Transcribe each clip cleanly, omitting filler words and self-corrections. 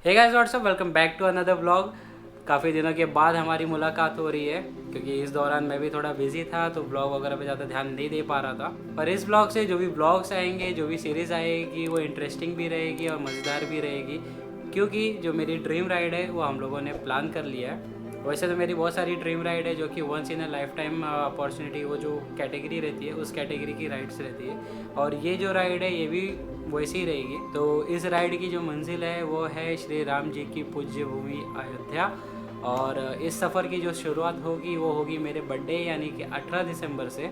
Hey guys what's up, welcome back to another vlog. काफ़ी दिनों के बाद हमारी मुलाकात हो रही है क्योंकि इस दौरान मैं भी थोड़ा बिजी था तो व्लॉग वगैरह पे ज़्यादा ध्यान नहीं दे पा रहा था। पर इस व्लॉग से जो भी व्लॉग्स आएंगे, जो भी सीरीज़ आएगी, वो इंटरेस्टिंग भी रहेगी और मज़ेदार भी रहेगी क्योंकि जो मेरी ड्रीम राइड है वो हम लोगों ने प्लान कर लिया है। वैसे तो मेरी बहुत सारी ड्रीम राइड है जो कि once in a lifetime opportunity, वो जो कैटेगरी रहती है उस कैटेगरी की राइड्स रहती है, और ये जो राइड है ये भी वैसी ही रहेगी। तो इस राइड की जो मंजिल है वो है श्री राम जी की पूज्य भूमि अयोध्या, और इस सफ़र की जो शुरुआत होगी वो होगी मेरे बर्थडे यानी कि 18 दिसंबर से।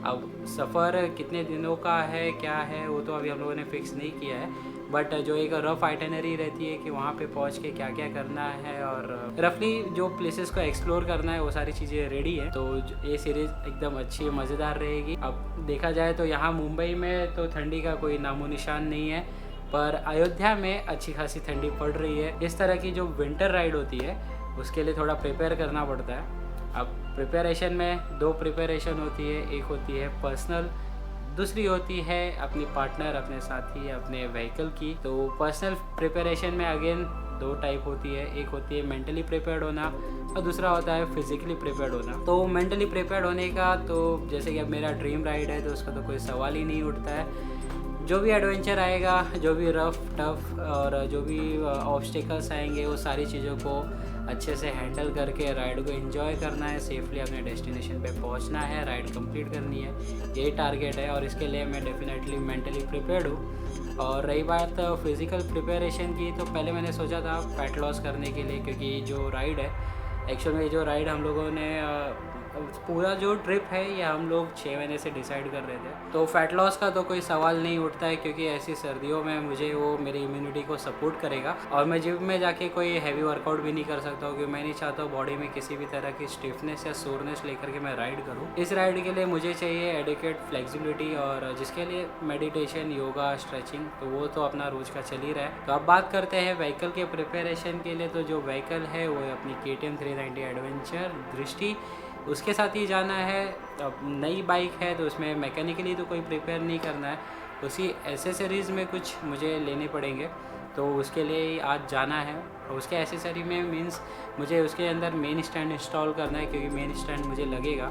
अब सफ़र कितने दिनों का है क्या है वो तो अभी हम लोगों ने फिक्स नहीं किया है, बट जो एक रफ़ आइटनरी रहती है कि वहाँ पे पहुँच के क्या क्या करना है और रफली जो प्लेसेस को एक्सप्लोर करना है वो सारी चीज़ें रेडी है। तो ये सीरीज़ एकदम अच्छी मज़ेदार रहेगी। अब देखा जाए तो यहाँ मुंबई में तो ठंडी का कोई नामो निशान नहीं है, पर अयोध्या में अच्छी खासी ठंडी पड़ रही है। इस तरह की जो विंटर राइड होती है उसके लिए थोड़ा प्रिपेयर करना पड़ता है। अब प्रिपरेशन में दो प्रिपरेशन होती है, एक होती है पर्सनल, दूसरी होती है अपनी पार्टनर, अपने साथी, अपने व्हीकल की। तो पर्सनल प्रिपरेशन में अगेन दो टाइप होती है, एक होती है मेंटली प्रिपेयर्ड होना और दूसरा होता है फिज़िकली प्रिपेयर्ड होना। तो मेंटली प्रिपेयर्ड होने का तो जैसे कि अब मेरा ड्रीम राइड है तो उसका तो कोई सवाल ही नहीं उठता है। जो भी एडवेंचर आएगा, जो भी रफ टफ और जो भी ऑब्स्टिकल्स आएंगे वो सारी चीज़ों को अच्छे से हैंडल करके राइड को एंजॉय करना है, सेफली अपने डेस्टिनेशन पे पहुंचना है, राइड कंप्लीट करनी है, यही टारगेट है। और इसके लिए मैं डेफिनेटली मेंटली प्रिपेयर्ड हूँ। और रही बात फिज़िकल प्रिपरेशन की, तो पहले मैंने सोचा था फैट लॉस करने के लिए, क्योंकि जो राइड है एक्चुअल में जो राइड हम लोगों ने पूरा जो ट्रिप है ये हम लोग 6 महीने से डिसाइड कर रहे थे। तो फैट लॉस का तो कोई सवाल नहीं उठता है क्योंकि ऐसी सर्दियों में मुझे वो मेरी इम्यूनिटी को सपोर्ट करेगा, और मैं जिम में जाके कोई हैवी वर्कआउट भी नहीं कर सकता हूँ क्योंकि मैं नहीं चाहता हूँ बॉडी में किसी भी तरह की स्टिफनेस या सोरनेस लेकर के मैं राइड करूँ। इस राइड के लिए मुझे चाहिए एडिक्वेट फ्लेक्सिबिलिटी, और जिसके लिए मेडिटेशन, योगा, स्ट्रेचिंग तो वो तो अपना रोज़ का चल ही रहा है। तो अब बात करते हैं व्हीकल के प्रिपरेशन के लिए। तो जो व्हीकल है वो अपनी KTM 390 एडवेंचर दृष्टि, उसके साथ ही जाना है। अब नई बाइक है तो उसमें मैकेनिकली तो कोई प्रिपेयर नहीं करना है, उसी एसेसरीज़ में कुछ मुझे लेने पड़ेंगे, तो उसके लिए आज जाना है। और उसके एसेसरी में मींस मुझे उसके अंदर मेन स्टैंड इंस्टॉल करना है क्योंकि मेन स्टैंड मुझे लगेगा।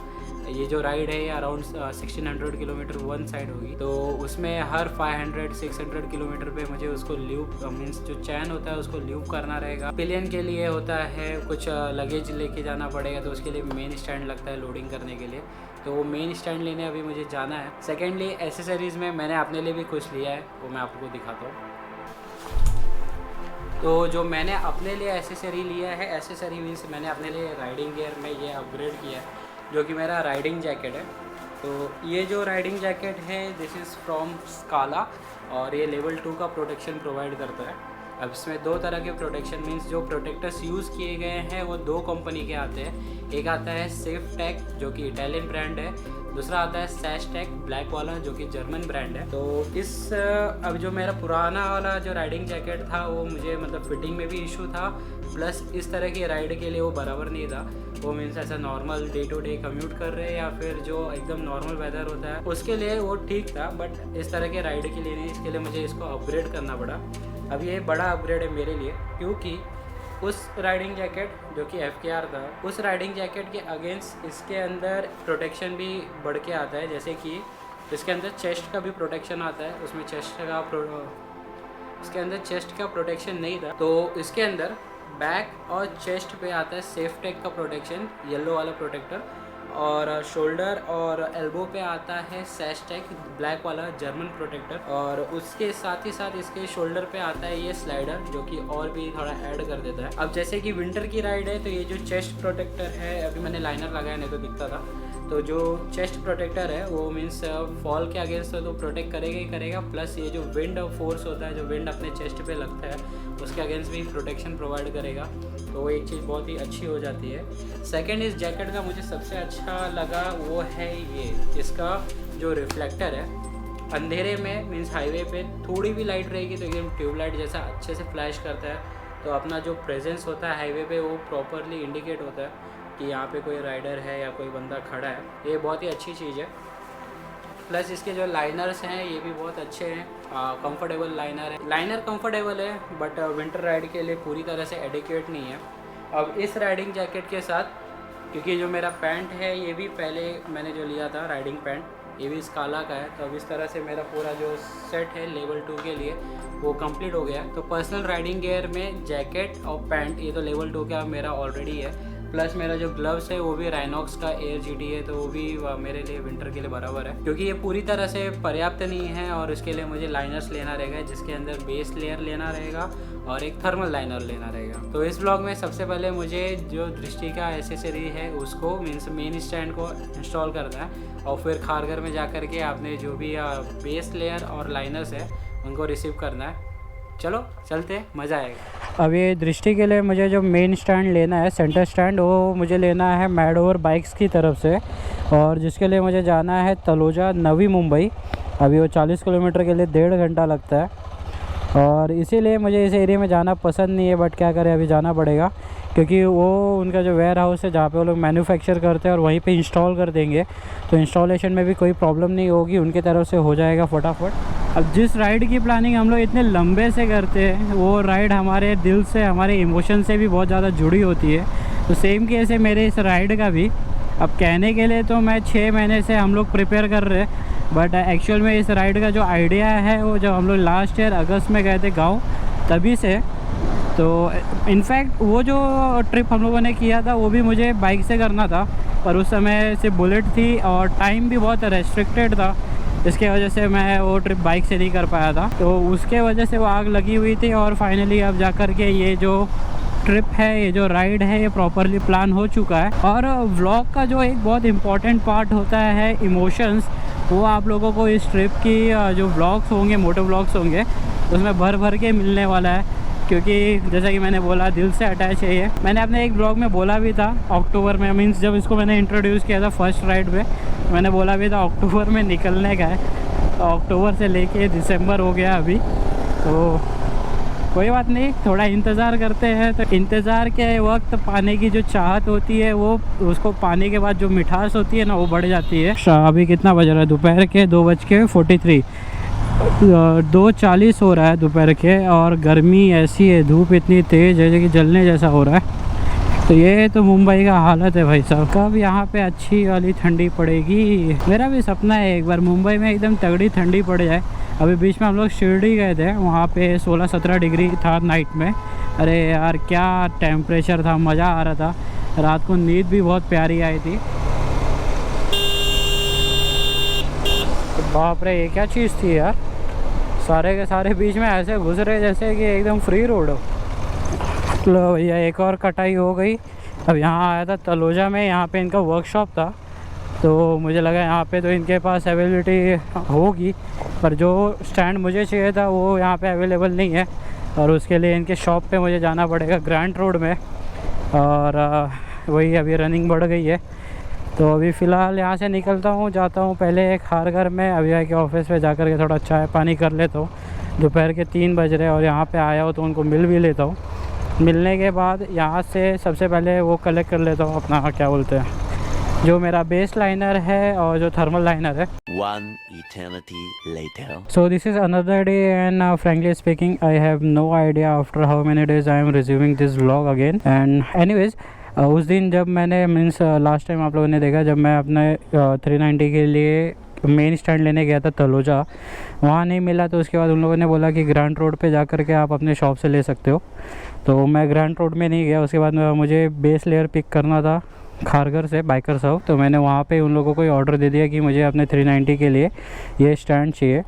ये जो राइड है ये अराउंड 1600 किलोमीटर वन साइड होगी, तो उसमें हर 500-600 किलोमीटर पे मुझे उसको ल्यूब मीन्स जो चैन होता है उसको ल्यूब करना रहेगा। पिलियन के लिए होता है कुछ लगेज लेके जाना पड़ेगा, तो उसके लिए मेन स्टैंड लगता है लोडिंग करने के लिए, तो वो मेन स्टैंड लेने अभी मुझे जाना है। सेकेंडली एसेसरीज़ में मैंने अपने लिए भी कुछ लिया है, वो मैं आपको दिखाता हूँ। तो जो मैंने अपने लिए एसेसरी लिया है, एसेसरी मीन्स मैंने अपने लिए राइडिंग गियर में ये अपग्रेड किया है जो कि मेरा राइडिंग जैकेट है। तो ये जो राइडिंग जैकेट है दिस इज़ फ्रॉम स्काला, और ये लेवल 2 का प्रोटेक्शन प्रोवाइड करता है। अब इसमें दो तरह के प्रोटेक्शन मीन्स जो प्रोटेक्टर्स यूज़ किए गए हैं वो दो कंपनी के आते हैं। एक आता है सेफ टेक जो कि इटालियन ब्रांड है, दूसरा आता है सैशटेक ब्लैक वाला जो कि जर्मन ब्रांड है। तो इस अब जो मेरा पुराना वाला जो राइडिंग जैकेट था वो मुझे मतलब फिटिंग में भी इशू था, प्लस इस तरह की राइड के लिए वो बराबर नहीं था। वो मीन्स ऐसा normal day to day commute कर रहे हैं या फिर जो एकदम नॉर्मल वेदर होता है उसके लिए वो ठीक था, बट इस तरह के राइड के लिए नहीं। इसके लिए मुझे इसको अपग्रेड करना पड़ा। अब ये बड़ा अपग्रेड है मेरे लिए क्योंकि उस राइडिंग जैकेट जो कि FKR था, उस राइडिंग जैकेट के अगेंस्ट इसके अंदर प्रोटेक्शन भी बढ़ के आता है। जैसे कि इसके अंदर चेस्ट का भी प्रोटेक्शन आता है, उसमें इसके अंदर चेस्ट का प्रोटेक्शन नहीं था, तो इसके अंदर बैक और चेस्ट पे आता है सेफ टेक का प्रोटेक्शन, येलो वाला प्रोटेक्टर, और शोल्डर और एल्बो पे आता है सैशटेक ब्लैक वाला जर्मन प्रोटेक्टर, और उसके साथ ही साथ इसके शोल्डर पे आता है ये स्लाइडर जो कि और भी थोड़ा ऐड कर देता है। अब जैसे कि विंटर की राइड है तो ये जो चेस्ट प्रोटेक्टर है, अभी मैंने लाइनर लगाया नहीं तो दिखता था, तो जो चेस्ट प्रोटेक्टर है वो मीन्स फॉल के अगेंस्ट तो प्रोटेक्ट करेगा ही करेगा, प्लस ये जो विंड फोर्स होता है, जो विंड अपने चेस्ट पे लगता है उसके अगेंस्ट भी प्रोटेक्शन प्रोवाइड करेगा, तो वो एक चीज़ बहुत ही अच्छी हो जाती है। सेकंड इस जैकेट का मुझे सबसे अच्छा लगा वो है ये इसका जो रिफ्लेक्टर है, अंधेरे में मीन्स हाईवे पे थोड़ी भी लाइट रहेगी तो एकदम ट्यूबलाइट जैसा अच्छे से फ्लैश करता है, तो अपना जो प्रेजेंस होता है हाईवे पे वो प्रॉपरली इंडिकेट होता है कि यहाँ पे कोई राइडर है या कोई बंदा खड़ा है। ये बहुत ही अच्छी चीज़ है। प्लस इसके जो लाइनर्स हैं ये भी बहुत अच्छे हैं, कंफर्टेबल लाइनर है। लाइनर कंफर्टेबल है बट विंटर राइड के लिए पूरी तरह से एडिक्वेट नहीं है। अब इस राइडिंग जैकेट के साथ, क्योंकि जो मेरा पैंट है ये भी पहले मैंने जो लिया था राइडिंग पैंट, ये भी स्काला का है, तो अब इस तरह से मेरा पूरा जो सेट है लेवल 2 के लिए वो कंप्लीट हो गया। तो पर्सनल राइडिंग गियर में जैकेट और पैंट ये तो लेवल 2 का मेरा ऑलरेडी है, प्लस मेरा जो ग्लव्स है वो भी राइनॉक्स का एयर GT है, तो वो भी मेरे लिए विंटर के लिए बराबर है, क्योंकि ये पूरी तरह से पर्याप्त नहीं है और उसके लिए मुझे लाइनर्स लेना रहेगा, जिसके अंदर बेस लेयर लेना रहेगा और एक थर्मल लाइनर लेना रहेगा। तो इस ब्लॉग में सबसे पहले मुझे जो दृष्टि का एसेसरी है उसको मीन्स मेन स्टैंड को इंस्टॉल करना है और फिर खारघर में जा कर के आपने जो भी बेस लेयर और लाइनर्स है उनको रिसीव करना है। चलो चलते, मज़ा आएगा। अब ये दृष्टि के लिए मुझे जो मेन स्टैंड लेना है, सेंटर स्टैंड, वो मुझे लेना है मैडोवर बाइक्स की तरफ से, और जिसके लिए मुझे जाना है तलोजा नवी मुंबई। अभी वो 40 किलोमीटर के लिए 1.5 घंटा लगता है और इसीलिए मुझे इस एरिया में जाना पसंद नहीं है, बट क्या करें अभी जाना पड़ेगा, क्योंकि वो उनका जो वेयर हाउस है जहाँ पे वो लोग मैन्युफैक्चर करते हैं और वहीं पे इंस्टॉल कर देंगे, तो इंस्टॉलेशन में भी कोई प्रॉब्लम नहीं होगी, उनकी तरफ से हो जाएगा फटाफट। अब जिस राइड की प्लानिंग हम लोग इतने लंबे से करते हैं, वो राइड हमारे दिल से, हमारे इमोशन से भी बहुत ज़्यादा जुड़ी होती है। तो सेम केस है मेरे इस राइड का भी। अब कहने के लिए तो मैं 6 महीने से हम लोग प्रिपेयर कर रहे हैं, बट एक्चुअल में इस राइड का जो आइडिया है वो जब हम लोग लास्ट ईयर अगस्त में गए थे गाँव, तभी से। तो इनफैक्ट वो जो ट्रिप हम लोगों ने किया था वो भी मुझे बाइक से करना था, पर उस समय से बुलेट थी और टाइम भी बहुत रेस्ट्रिक्टेड था, इसके वजह से मैं वो ट्रिप बाइक से नहीं कर पाया था। तो उसके वजह से वो आग लगी हुई थी और फाइनली अब जा कर के ये जो ट्रिप है, ये जो राइड है, ये प्रॉपरली प्लान हो चुका है। और व्लॉग का जो एक बहुत इम्पॉर्टेंट पार्ट होता है इमोशंस, वो आप लोगों को इस ट्रिप की जो व्लॉग्स होंगे, मोटो व्लॉग्स होंगे, उसमें भर भर के मिलने वाला है, क्योंकि जैसा कि मैंने बोला दिल से अटैच है ये। मैंने अपने एक ब्लॉग में बोला भी था अक्टूबर में, मीन्स जब इसको मैंने इंट्रोड्यूस किया था फर्स्ट राइड पे, मैंने बोला भी था अक्टूबर में निकलने का है। तो अक्टूबर से लेके दिसंबर हो गया अभी, तो कोई बात नहीं, थोड़ा इंतज़ार करते हैं। तो इंतज़ार के वक्त पाने की जो चाहत होती है, वो उसको पाने के बाद जो मिठास होती है ना, वो बढ़ जाती है। अभी कितना बज रहा है? दोपहर के 2:43, 2:40 हो रहा है दोपहर के, और गर्मी ऐसी है, धूप इतनी तेज़ है कि जलने जैसा हो रहा है। तो ये तो मुंबई का हालत है भाई साहब। कब यहाँ पे अच्छी वाली ठंडी पड़ेगी? मेरा भी सपना है एक बार मुंबई में एकदम तगड़ी ठंडी पड़ जाए। अभी बीच में हम लोग शिरडी गए थे, वहाँ पे 16-17 डिग्री था नाइट में। अरे यार क्या टेम्परेचर था, मज़ा आ रहा था, रात को नींद भी बहुत प्यारी आई थी। बाप रे, ये क्या चीज़ थी यार, सारे के सारे बीच में ऐसे घुस रहे जैसे कि एकदम फ्री रोड हो। लो भैया, एक और कटाई हो गई। अब यहाँ आया था तलोजा में, यहाँ पे इनका वर्कशॉप था, तो मुझे लगा यहाँ पे तो इनके पास अवेलेबिलिटी होगी, पर जो स्टैंड मुझे चाहिए था वो यहाँ पे अवेलेबल नहीं है, और उसके लिए इनके शॉप पे मुझे जाना पड़ेगा ग्रैंड रोड में। और वही अभी रनिंग बढ़ गई है, तो अभी फ़िलहाल यहाँ से निकलता हूँ, जाता हूँ पहले खारघर में, अभी आके ऑफिस पे जा कर के थोड़ा चाय पानी कर लेता हूँ। दोपहर के 3 बज रहे और यहाँ पे आया हो तो उनको मिल भी लेता हूँ। मिलने के बाद यहाँ से सबसे पहले वो कलेक्ट कर लेता हूँ अपना, क्या बोलते हैं, जो मेरा बेस लाइनर है और जो थर्मल लाइनर है। One eternity later. So this is another day and frankly speaking I have no idea after how many days I am resuming this vlog again. And anyways, उस दिन जब मैंने means last time आप लोगों ने देखा जब मैं अपने 390 के लिए मेन स्टैंड लेने गया था तलोजा, वहाँ नहीं मिला, तो उसके बाद उन लोगों ने बोला कि ग्रैंड रोड पे जा कर के आप अपने शॉप से ले सकते हो। तो मैं ग्रैंड रोड में नहीं गया, उसके बाद मुझे बेस लेयर पिक करना था खारघर से बाइकर साहब, तो मैंने वहाँ पे उन लोगों को ऑर्डर दे दिया कि मुझे अपने 390 के लिए ये स्टैंड चाहिए।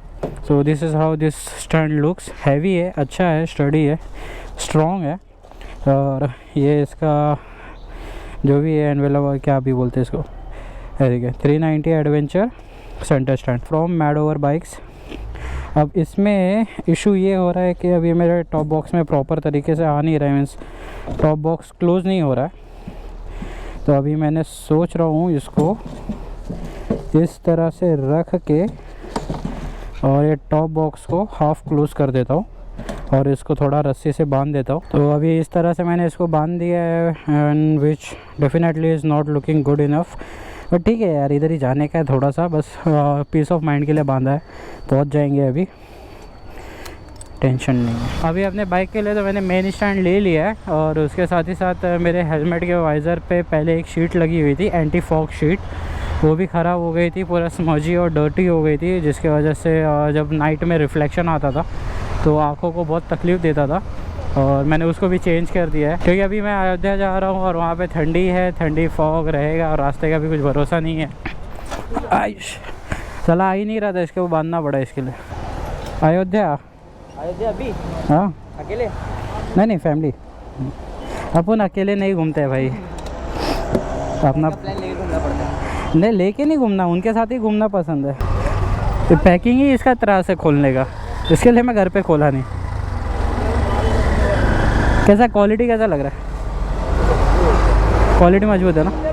So this is how this stand looks. Heavy है, अच्छा है, स्टडी है, स्ट्रॉन्ग है, और ये इसका जो भी है एनवेलप, क्या भी बोलते हैं इसको, ठीक है, 390 adventure center stand from Madover bikes. अब इसमें इशू ये हो रहा है कि अभी मेरे टॉप बॉक्स में प्रॉपर तरीके से आ नहीं रहा है, मीन्स टॉप बॉक्स क्लोज़ नहीं हो रहा है। तो अभी मैंने सोच रहा हूँ इसको इस तरह से रख के और ये टॉप बॉक्स को हाफ क्लोज़ कर देता हूँ और इसको थोड़ा रस्सी से बांध देता हूँ। तो अभी इस तरह से मैंने इसको बांध दिया है, and which definitely is not looking good enough, but ठीक है यार, इधर ही जाने का है थोड़ा सा, बस पीस ऑफ माइंड के लिए बांधा है। पहुंच जाएंगे अभी, टेंशन नहीं है। अभी अपने बाइक के लिए तो मैंने मेन स्टैंड ले लिया है, और उसके साथ ही साथ मेरे हेलमेट के वाइज़र पे पहले एक शीट लगी हुई थी, एंटी फॉग शीट, वो भी ख़राब हो गई थी, पूरा स्मजी और डर्टी हो गई थी, जिसकी वजह से जब नाइट में रिफ्लेक्शन आता था तो आँखों को बहुत तकलीफ़ देता था, और मैंने उसको भी चेंज कर दिया है। क्योंकि अभी मैं अयोध्या जा रहा हूँ और वहाँ पे ठंडी है, ठंडी फॉग रहेगा और रास्ते का भी कुछ भरोसा नहीं है। आयुष चला आ ही नहीं रहा था, इसके वो बांधना पड़ा इसके लिए। अयोध्या अभी हाँ अकेले? नहीं फैमिली, अपन अकेले नहीं घूमते हैं भाई, अपना प्लान लेके घूमना पड़ता है। नहीं लेके नहीं घूमना, उनके साथ ही घूमना पसंद है। तो पैकिंग ही इसका त्रास है खोलने का, इसके लिए मैं घर पे खोला नहीं। कैसा क्वालिटी कैसा लग रहा है? क्वालिटी मजबूत है ना?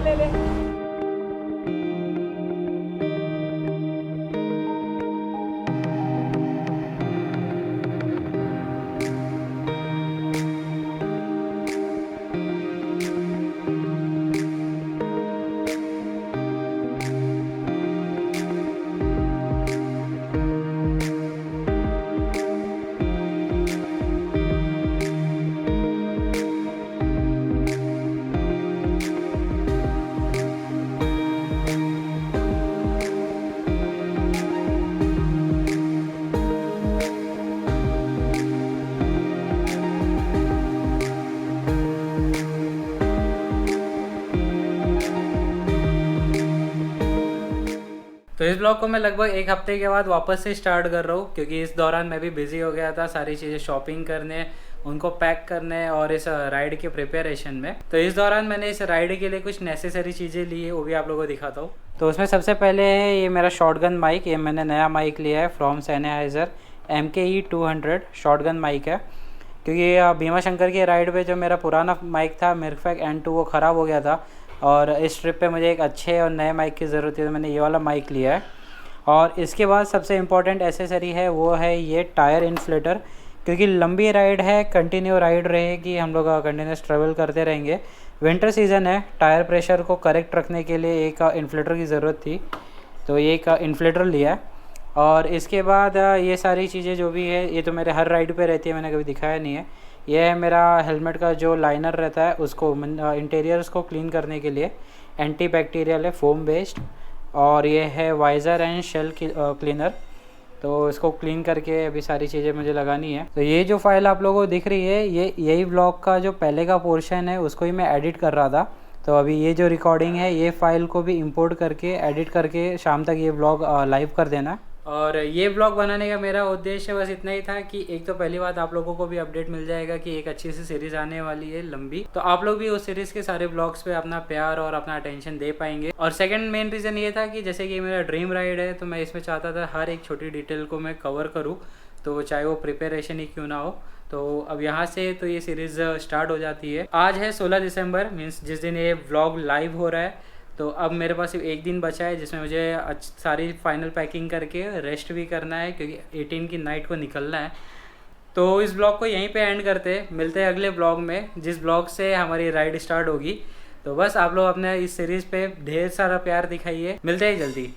तो इस ब्लॉग को मैं लगभग एक हफ्ते के बाद वापस से स्टार्ट कर रहा हूँ, क्योंकि इस दौरान मैं भी बिज़ी हो गया था सारी चीज़ें शॉपिंग करने, उनको पैक करने और इस राइड के प्रिपरेशन में। तो इस दौरान मैंने इस राइड के लिए कुछ नेसेसरी चीज़ें ली है, वो भी आप लोगों को दिखाता हूँ। तो उसमें सबसे पहले है ये मेरा शॉटगन माइक, ये मैंने नया माइक लिया है from Sennheiser MKE 200 shotgun mic है। क्योंकि भीमा शंकर की राइड पे जो मेरा पुराना माइक था मिर्फेक N2 वो ख़राब हो गया था, और इस ट्रिप पे मुझे एक अच्छे और नए माइक की ज़रूरत थी, तो मैंने ये वाला माइक लिया है। और इसके बाद सबसे इम्पॉर्टेंट एसेसरी है वो है ये टायर इन्फ्लेटर, क्योंकि लंबी राइड है, कंटिन्यू राइड रहेगी, हम लोग कंटिन्यूस ट्रैवल करते रहेंगे। विंटर सीज़न है, टायर प्रेशर को करेक्ट रखने के लिए एक इन्फ्लेटर की ज़रूरत थी, तो ये एक इन्फ्लेटर लिया है। और इसके बाद ये सारी चीज़ें जो भी है, ये तो मेरे हर राइड पे रहती है, मैंने कभी दिखाया नहीं है। ये है मेरा हेलमेट का जो लाइनर रहता है, उसको इंटीरियर्स को क्लीन करने के लिए, एंटी बैक्टीरियल है, फोम बेस्ड। और ये है वाइज़र एंड शेल क्लीनर, तो इसको क्लीन करके अभी सारी चीज़ें मुझे लगानी है। तो ये जो फाइल आप लोगों को दिख रही है, ये यही व्लॉग का जो पहले का पोर्शन है उसको ही मैं एडिट कर रहा था। तो अभी ये जो रिकॉर्डिंग है, ये फ़ाइल को भी इंपोर्ट करके एडिट करके शाम तक ये व्लॉग लाइव कर देना। और ये ब्लॉग बनाने का मेरा उद्देश्य बस इतना ही था कि एक तो पहली बात आप लोगों को भी अपडेट मिल जाएगा कि एक अच्छी सी सीरीज़ आने वाली है लंबी, तो आप लोग भी उस सीरीज़ के सारे ब्लॉग्स पे अपना प्यार और अपना अटेंशन दे पाएंगे। और सेकंड मेन रीज़न ये था कि जैसे कि मेरा ड्रीम राइड है, तो मैं इसमें चाहता था हर एक छोटी डिटेल को मैं कवर करूँ, तो चाहे वो प्रिपरेशन ही क्यों ना हो। तो अब यहाँ से तो ये सीरीज़ स्टार्ट हो जाती है। आज है 16 दिसंबर, मीन्स जिस दिन ये व्लॉग लाइव हो रहा है। तो अब मेरे पास सिर्फ एक दिन बचा है, जिसमें मुझे सारी फाइनल पैकिंग करके रेस्ट भी करना है, क्योंकि 18 की नाइट को निकलना है। तो इस ब्लॉग को यहीं पे एंड करते हैं, मिलते हैं अगले ब्लॉग में, जिस ब्लॉग से हमारी राइड स्टार्ट होगी। तो बस आप लोग अपने इस सीरीज़ पे ढेर सारा प्यार दिखाइए, मिलते हैं जल्दी।